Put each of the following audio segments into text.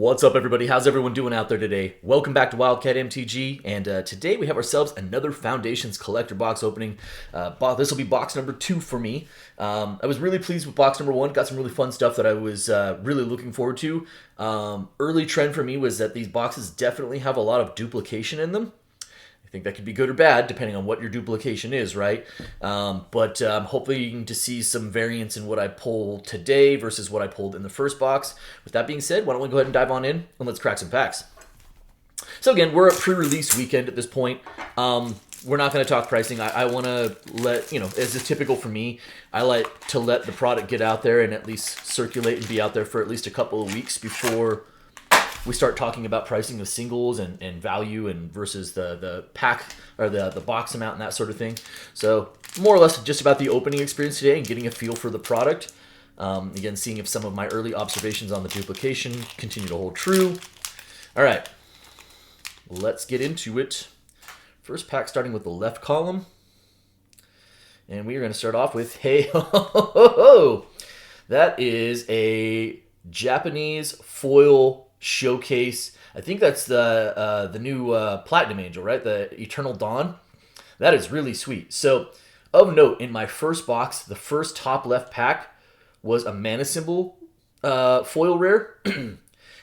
What's up, everybody? How's everyone doing out there today? Welcome back to Wildcat MTG, and today we have ourselves another Foundations collector box opening. This will be box number 2 for me. I was really pleased with box number 1. Got some really fun stuff that I was really looking forward to. Early trend for me was that these boxes definitely have a lot of duplication in them. I think that could be good or bad, depending on what your duplication is, right? But hopefully you can just see some variance in what I pulled today versus what I pulled in the first box. With that being said, why don't we go ahead and dive on in and let's crack some packs. So again, we're at pre-release weekend at this point. We're not going to talk pricing. I want to let, as is typical for me, I like to let the product get out there and at least circulate and be out there for at least a couple of weeks before we start talking about pricing of singles and value and versus the pack or the box amount and that sort of thing. So more or less just about the opening experience today and getting a feel for the product. Again, seeing if some of my early observations on the duplication continue to hold true. All right, let's get into it. First pack starting with the left column. And we are going to start off with, hey, ho, ho, ho, ho. That is a Japanese foil showcase. I think that's the new Platinum Angel, right? The Eternal Dawn. That is really sweet. So, of note, in my first box, the first top left pack was a Mana Symbol foil rare.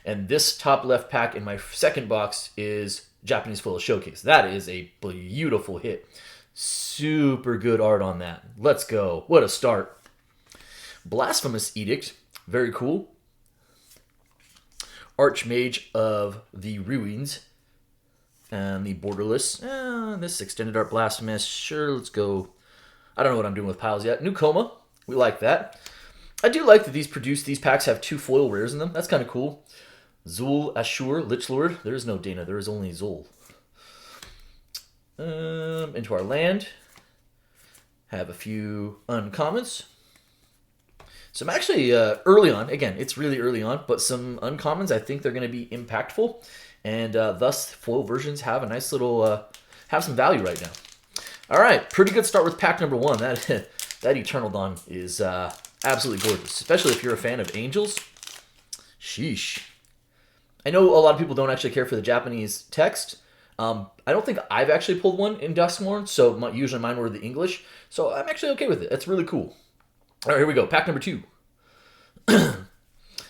And this top left pack in my second box is Japanese foil showcase. That is a beautiful hit. Super good art on that. Let's go. What a start. Blasphemous Edict. Very cool. Archmage of the Ruins. And the Borderless. This Extended Art Blasphemous. Sure, let's go. I don't know what I'm doing with piles yet. New Coma. We like that. I do like that these packs have 2 foil rares in them. That's kind of cool. Zul Ashur, Lich Lord. There is no Dana. There is only Zul. Into our land. Have a few uncommons. So I'm actually early on. Again, it's really early on, but some uncommons. I think they're going to be impactful, and thus foil versions have a nice little have some value right now. All right, pretty good start with pack number 1. That Eternal Dawn is absolutely gorgeous, especially if you're a fan of angels. Sheesh. I know a lot of people don't actually care for the Japanese text. I don't think I've actually pulled one in Duskmourn, so usually mine were the English. So I'm actually okay with it. That's really cool. All right, here we go. Pack number 2.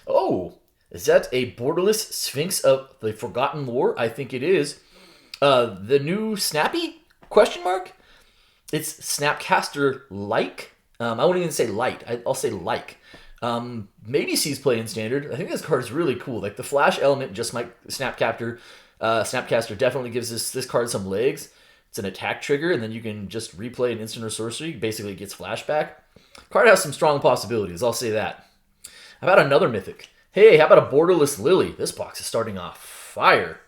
Oh, is that a Borderless Sphinx of the Forgotten Lore? I think it is. The new Snappy? Question mark? It's Snapcaster-like. I won't even say light. I'll say like. Maybe sees play in Standard. I think this card is really cool. Like the Flash element, just like Snapcaster definitely gives this card some legs. It's an attack trigger, and then you can just replay an instant or sorcery. Basically, it gets flashback. Card has some strong possibilities, I'll say that. How about another Mythic? Hey, how about a Borderless Lily? This box is starting off fire.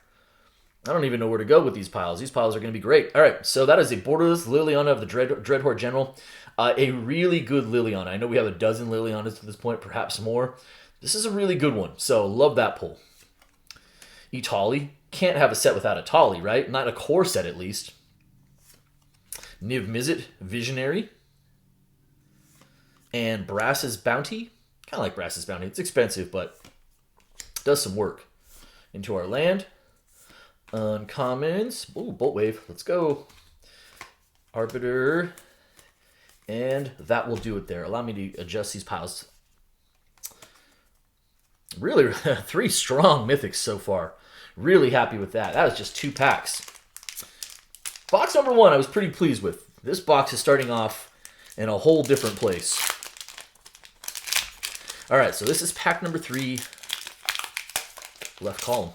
I don't even know where to go with these piles. These piles are going to be great. All right, so that is a Borderless Liliana of the Dreadhorde General. A really good Liliana. I know we have a dozen Lilianas to this point, perhaps more. This is a really good one, so love that pull. Etali. Can't have a set without a Tali, right? Not a core set, at least. Niv Mizzet, Visionary. And Brass's Bounty. Kind of like Brass's Bounty. It's expensive, but does some work. Into our land. Uncommons. Ooh, Bolt Wave. Let's go. Arbiter. And that will do it there. Allow me to adjust these piles. Really, 3 strong Mythics so far. Really happy with that. That was just 2 packs. Box number 1 I was pretty pleased with. This box is starting off in a whole different place. All right, so this is pack number 3, left column.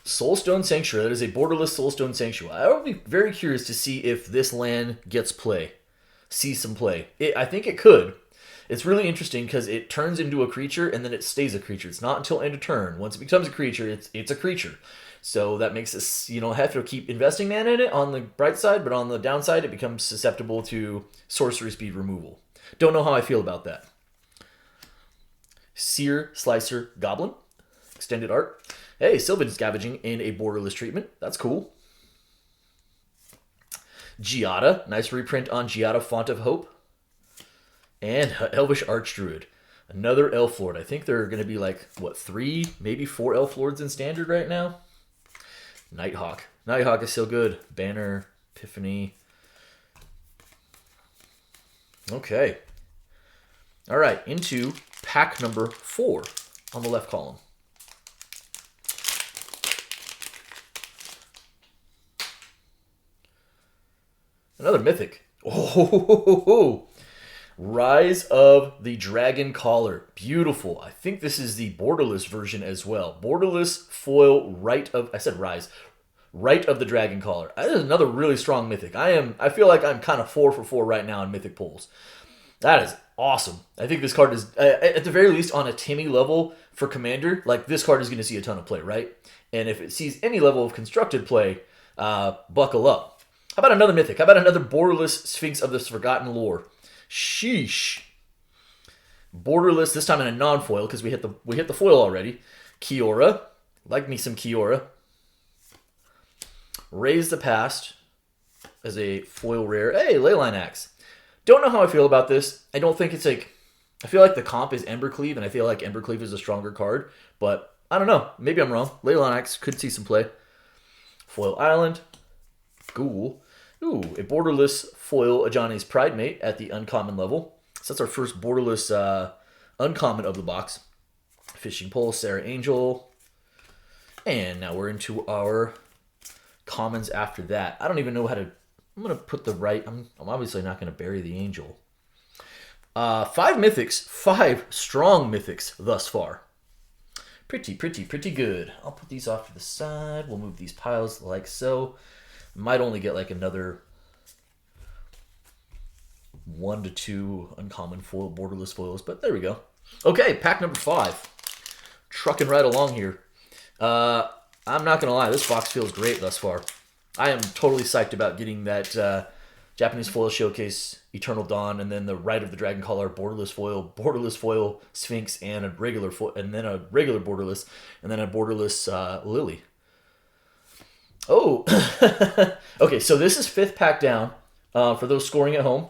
Soulstone Sanctuary. That is a Borderless Soulstone Sanctuary. I would be very curious to see if this land gets play. See some play. I think it could. It's really interesting because it turns into a creature and then it stays a creature. It's not until end of turn. Once it becomes a creature, it's a creature. So that makes us, have to keep investing mana in it on the bright side, but on the downside, it becomes susceptible to sorcery speed removal. Don't know how I feel about that. Seer Slicer Goblin. Extended art. Hey, Sylvan Scavenging in a Borderless treatment. That's cool. Giada. Nice reprint on Giada, Font of Hope. And Elvish Archdruid. Another Elf Lord. I think there are going to be like, what, 3, maybe 4 Elf Lords in Standard right now? Nighthawk. Nighthawk is so good. Banner, Epiphany. Okay. All right, into pack number 4 on the left column. Another Mythic. Oh, Rise of the Dragon Caller. Beautiful. I think this is the Borderless version as well. Borderless foil Rite of the Dragon Caller. That is another really strong Mythic. I feel like I'm kind of 4 for 4 right now in Mythic pulls. That is awesome. I think this card is, at the very least, on a Timmy level for Commander, like this card is going to see a ton of play, right? And if it sees any level of constructed play, buckle up. How about another Mythic? How about another Borderless Sphinx of the Forgotten Lore? Sheesh. Borderless, this time in a non-foil, because we hit the foil already. Kiora. Like me some Kiora. Raise the Past as a foil rare. Hey, Leyline Axe. Don't know how I feel about this. I don't think it's like... I feel like the comp is Embercleave, and I feel like Embercleave is a stronger card. But, I don't know. Maybe I'm wrong. Leyline Axe could see some play. Foil Island. Ghoul. Ooh, a Borderless foil Ajani's Pridemate at the uncommon level. So that's our first Borderless uncommon of the box. Fishing Pole, Sarah Angel. And now we're into our commons after that. I don't even know how to... I'm going to put the right... I'm obviously not going to bury the Angel. 5 Mythics. 5 strong Mythics thus far. Pretty good. I'll put these off to the side. We'll move these piles like so. Might only get like another 1 to 2 uncommon foil, Borderless foils, but there we go. Okay, pack number 5. Trucking right along here. I'm not going to lie, this box feels great thus far. I am totally psyched about getting that Japanese Foil Showcase, Eternal Dawn, and then the Rite of the Dragon Caller, Borderless foil, Sphinx, and a regular foil, and then a regular Borderless, and then a Borderless Lily. Oh, okay, so this is 5th pack down for those scoring at home.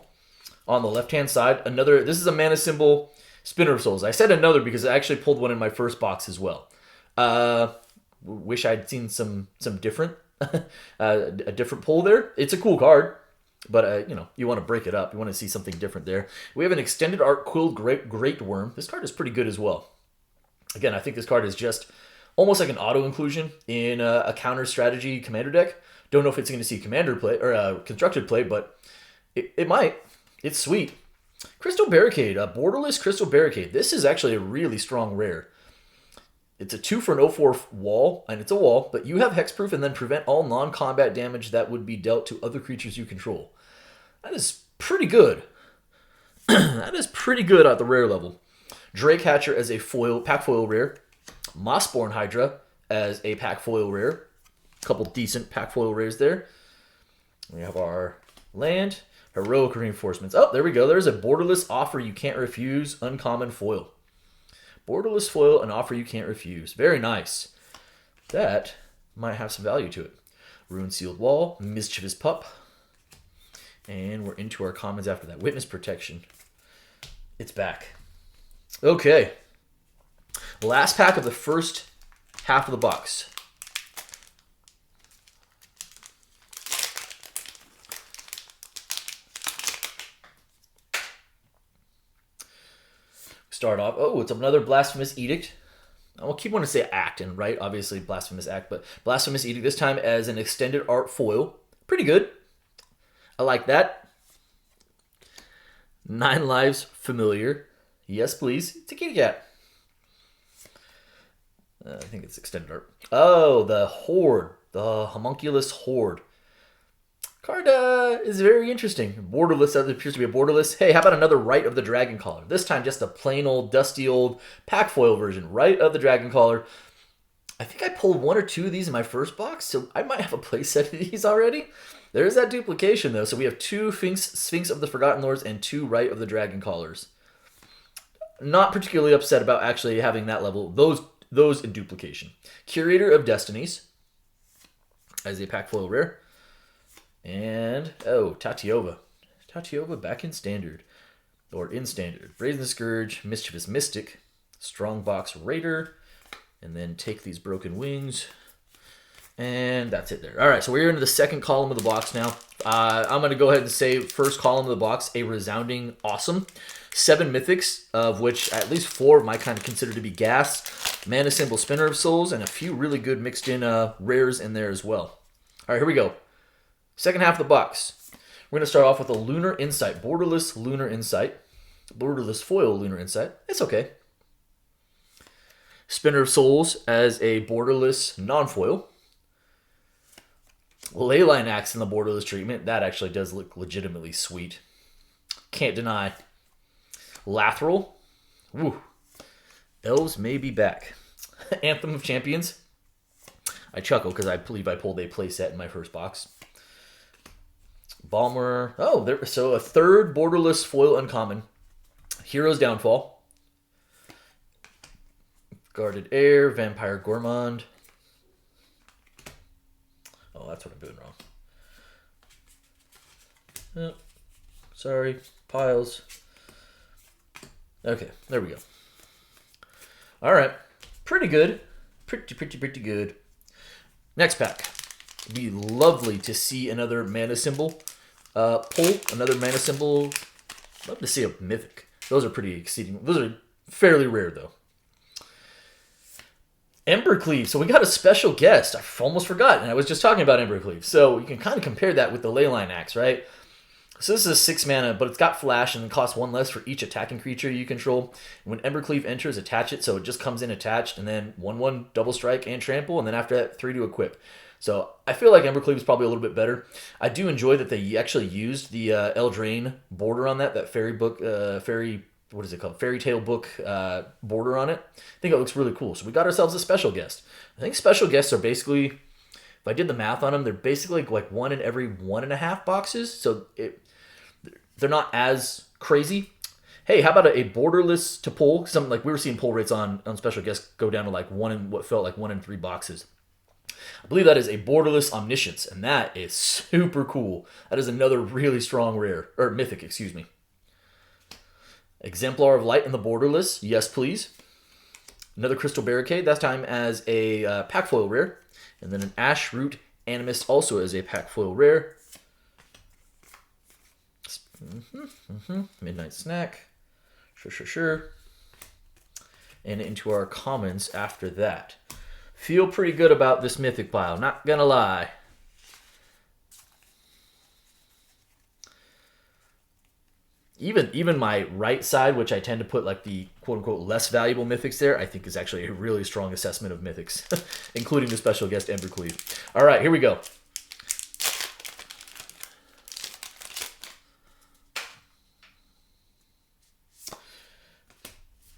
On the left-hand side, this is a Mana Symbol Spinner of Souls. I said another because I actually pulled one in my first box as well. Wish I'd seen some different, a different pull there. It's a cool card, but you want to break it up. You want to see something different there. We have an Extended Art Quill Great Worm. This card is pretty good as well. Again, I think this card is just almost like an auto inclusion in a counter strategy commander deck. Don't know if it's going to see commander play or constructed play, but it might. It's sweet. Crystal Barricade, a Borderless Crystal Barricade. This is actually a really strong rare. It's a 2 for an 0/4 wall, and it's a wall, but you have hexproof and then prevent all non-combat damage that would be dealt to other creatures you control. That is pretty good. That is pretty good at the rare level. Drake Hatcher as a pack foil rare. Mossborn Hydra as a pack foil rare. A couple decent pack foil rares there. We have our land. Heroic Reinforcements. Oh, there we go. There's a Borderless Offer You Can't Refuse uncommon foil. Borderless foil, an offer you can't refuse. Very nice. That might have some value to it. Rune Sealed Wall. Mischievous Pup. And we're into our commons after that. Witness Protection. It's back. Okay. Last pack of the first half of the box. Start off. Oh, it's another Blasphemous Edict. I'll keep wanting to say Act, and right, obviously Blasphemous Act, but Blasphemous Edict this time as an Extended Art foil. Pretty good. I like that. 9 Lives Familiar. Yes, please. It's a kitty cat. I think it's Extended Art. Oh, the Horde. The Homunculus Horde. Card is very interesting. Borderless, that appears to be a Borderless. Hey, how about another Rite of the Dragon Caller? This time just a plain old, dusty old pack foil version. Rite of the Dragon Caller. I think I pulled 1 or 2 of these in my first box, so I might have a playset of these already. There's that duplication, though. So we have 2 Sphinx of the Forgotten Lords and 2 Rite of the Dragon Callers. Not particularly upset about actually having that level. Those in duplication. Curator of Destinies as a pack foil rare. And, oh, Tatiova. Tatiova back in Standard. or in standard. Brazen Scourge, Mischievous Mystic, Strongbox Raider, and then take these Broken Wings. And that's it there. All right, so we're into the second column of the box now. I'm going to go ahead and say first column of the box, a resounding awesome. 7 mythics, of which at least 4 might kind of consider to be gas. Mana Symbol Spinner of Souls, and a few really good mixed in rares in there as well. All right, here we go. Second half of the box. We're going to start off with a Lunar Insight. Borderless Lunar Insight. Borderless Foil Lunar Insight. It's okay. Spinner of Souls as a borderless non-foil. Leyline Axe in the borderless treatment. That actually does look legitimately sweet. Can't deny. Lateral. Woo. Elves may be back. Anthem of Champions. I chuckle because I believe I pulled a playset in my first box. Balmer. Oh, so a third borderless foil uncommon. Hero's Downfall. Guarded Air. Vampire Gourmand. Oh, that's what I'm doing wrong. Oh, sorry. Piles. Okay, there we go. All right. Pretty good. Pretty good. Next pack. It'd be lovely to see another mana symbol pull. Another mana symbol. Love to see a mythic. Those are pretty exceeding. Those are fairly rare, though. Embercleave. So we got a special guest. I almost forgot, and I was just talking about Embercleave. So you can kind of compare that with the Leyline Axe, right? So this is a 6 mana, but it's got flash and it costs 1 less for each attacking creature you control. And when Embercleave enters, attach it, so it just comes in attached, and then 1/1 double strike and trample, and then after that 3 to equip. So I feel like Embercleave is probably a little bit better. I do enjoy that they actually used the Eldraine border on that fairy book, what is it called? Fairy Tale book border on it. I think it looks really cool. So we got ourselves a special guest. I think special guests are basically, if I did the math on them, they're basically like 1 in every 1.5 boxes. So they're not as crazy. Hey, how about a borderless to pull? Something like we were seeing pull rates on special guests go down to like 1 in what felt like 1 in 3 boxes. I believe that is a borderless omniscience, and that is super cool. That is another really strong rare, or mythic, excuse me. Exemplar of Light in the borderless, yes please. Another Crystal Barricade, that time as a pack foil rare. And then an Ash Root Animist also as a pack foil rare. Midnight Snack. Sure. And into our commons after that. Feel pretty good about this mythic pile, not gonna lie. Even my right side, which I tend to put like the quote-unquote less valuable mythics there, I think is actually a really strong assessment of mythics, including the special guest Embercleave. All right, here we go.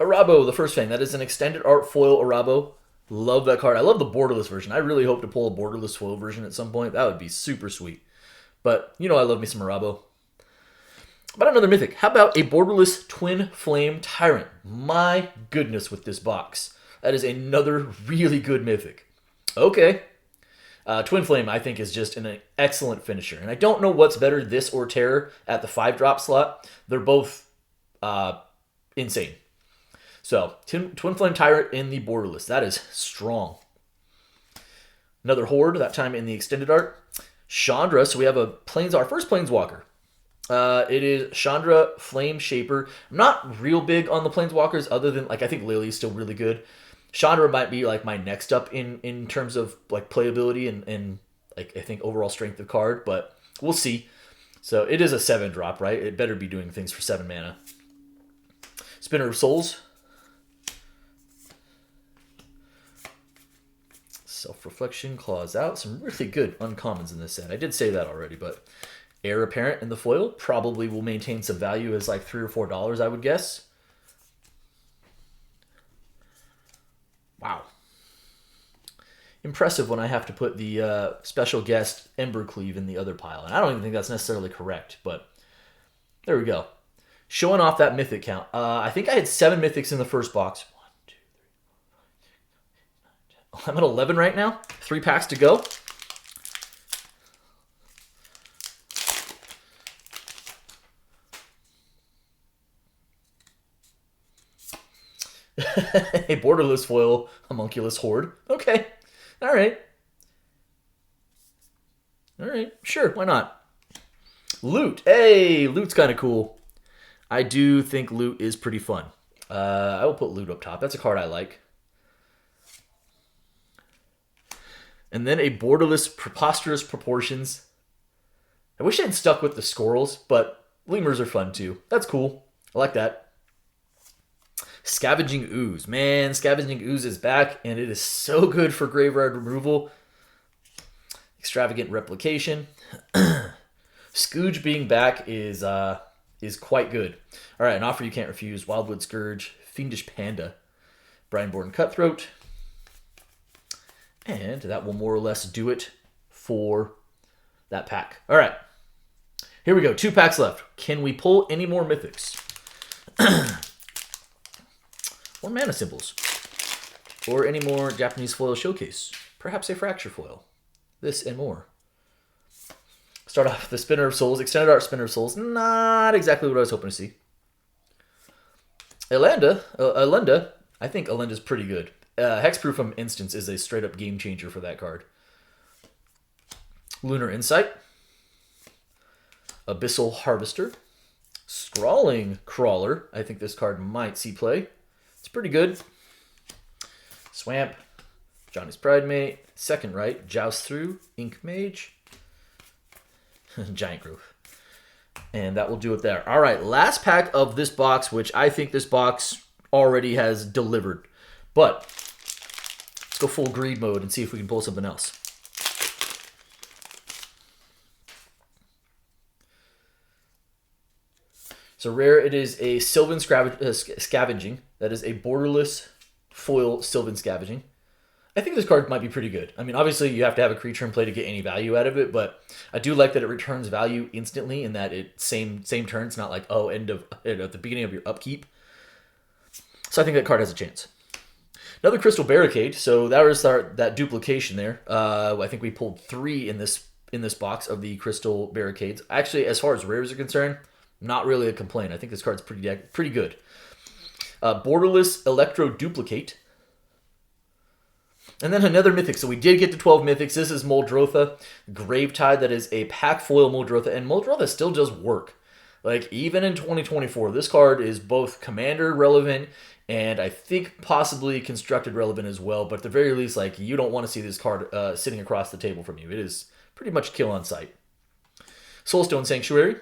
Arabo, the First Fang. That is an extended art foil Arabo. Love that card. I love the borderless version. I really hope to pull a borderless foil version at some point. That would be super sweet. But, you know I love me some Arabo. But another mythic. How about a borderless Twin Flame Tyrant? My goodness with this box. That is another really good mythic. Okay. Twin Flame, I think, is just an excellent finisher. And I don't know what's better, this or Terror at the 5-drop slot. They're both insane. So, Twin Flame Tyrant in the borderless. That is strong. Another Horde, that time in the extended art. Chandra, so we have our first Planeswalker. It is Chandra Flame Shaper. I'm not real big on the Planeswalkers other than, like, I think Lily is still really good. Chandra might be, like, my next up in terms of, like, playability and like, I think, overall strength of card, but we'll see. So, it is a 7-drop, right? It better be doing things for 7 mana. Spinner of Souls. Self-Reflection, Claws Out. Some really good uncommons in this set. I did say that already, but Heir Apparent in the foil probably will maintain some value as like $3 or $4, I would guess. Wow. Impressive when I have to put the special guest Embercleave in the other pile. And I don't even think that's necessarily correct, but there we go. Showing off that mythic count. I think I had 7 mythics in the first box. 1, 2, 3, 4, 5, 6, 7, 8, 9, 10. I'm at 11 right now. 3 packs to go. A borderless foil homunculus horde. Okay. All right. All right. Sure. Why not? Loot. Hey, loot's kind of cool. I do think loot is pretty fun. I will put loot up top. That's a card I like. And then a borderless preposterous proportions. I wish I had stuck with the squirrels, but lemurs are fun too. That's cool. I like that. Scavenging Ooze. Man, Scavenging Ooze is back, and it is so good for graveyard removal. Extravagant Replication. Scooge being back is quite good. All right, an offer you can't refuse. Wildwood Scourge. Fiendish Panda. Brineborn Cutthroat. And that will more or less do it for that pack. All right. Here we go. 2 packs left. Can we pull any more mythics? Or mana symbols? Or any more Japanese foil showcase? Perhaps a fracture foil. This and more. Start off with the Spinner of Souls. Extended Art Spinner of Souls. Not exactly what I was hoping to see. Elenda. I think Elenda's pretty good. Hexproof from Instance is a straight-up game changer for that card. Lunar Insight. Abyssal Harvester. Scrawling Crawler. I think this card might see play. It's pretty good. Swamp. Johnny's Pridemate. Second Right. Joust Through. Ink Mage. Giant Grove. And that will do it there. All right, last pack of this box, which I think this box already has delivered. But let's go full greed mode and see if we can pull something else. So rare, it is a Sylvan Scavenging. That is a borderless foil Sylvan Scavenging. I think this card might be pretty good. I mean, obviously you have to have a creature in play to get any value out of it, but I do like that it returns value instantly in that it same turn. It's not like, oh, at the beginning of your upkeep. So I think that card has a chance. Another Crystal Barricade. So that was that duplication there. I think we pulled 3 in this box of the Crystal Barricades. Actually, as far as rares are concerned, not really a complaint. I think this card's pretty good. Borderless Electro Duplicate. And then another Mythic. So we did get to 12 Mythics. This is Muldrotha. Gravetide, that is a pack foil Muldrotha. And Muldrotha still does work. Like, even in 2024, this card is both Commander relevant and I think possibly Constructed relevant as well. But at the very least, like, you don't want to see this card sitting across the table from you. It is pretty much kill on sight. Soulstone Sanctuary.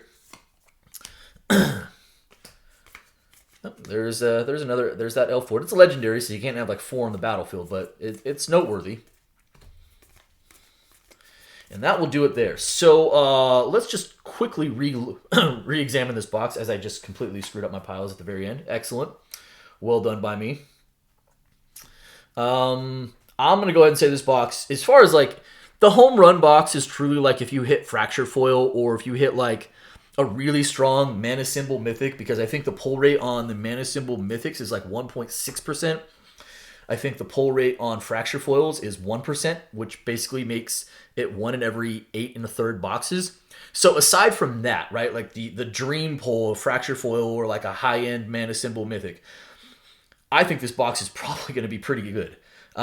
Oh, there's that Elf Fort. It's a legendary, so you can't have like 4 on the battlefield, but it's noteworthy. And that will do it there. So let's just quickly re-examine this box, as I just completely screwed up my piles at the very end. Excellent. Well done by me. I'm going to go ahead and say this box, as far as like the home run box, is truly like if you hit Fracture Foil or if you hit like a really strong mana symbol mythic, because I think the pull rate on the mana symbol mythics is like 1.6%. I think the pull rate on fracture foils is 1%, which basically makes it 1 in every 8 1/3 boxes. So aside from that, right, like the dream pull of fracture foil or like a high-end mana symbol mythic, I think this box is probably going to be pretty good. We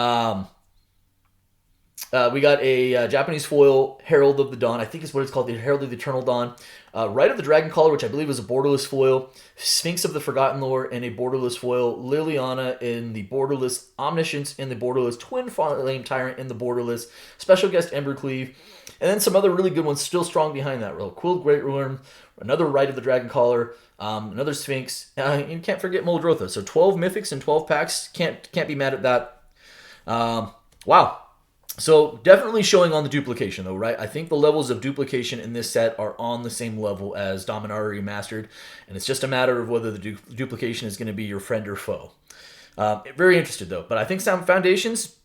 got a Japanese foil Herald of the Dawn. I think is what it's called, the Herald of the Eternal Dawn. Rite of the Dragon Caller, which I believe is a borderless foil. Sphinx of the Forgotten Lore in a borderless foil. Liliana in the borderless. Omniscience in the borderless. Twin Flame Tyrant in the borderless. Special Guest Embercleave. And then some other really good ones still strong behind that row. Quilled Great Worm. Another Rite of the Dragon Caller. Another Sphinx. You can't forget Muldrotha. So 12 Mythics and 12 packs. Can't be mad at that. Wow. So definitely showing on the duplication though, right? I think the levels of duplication in this set are on the same level as Dominaria Remastered, and it's just a matter of whether the duplication is going to be your friend or foe. Very interested though, but I think Foundations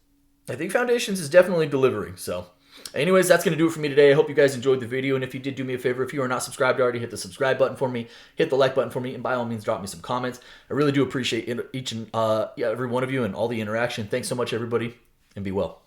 is definitely delivering. So anyways, that's going to do it for me today. I hope you guys enjoyed the video, and if you did, do me a favor, if you are not subscribed already, hit the subscribe button for me, hit the like button for me, and by all means drop me some comments. I really do appreciate each and every one of you and all the interaction. Thanks so much everybody, and be well.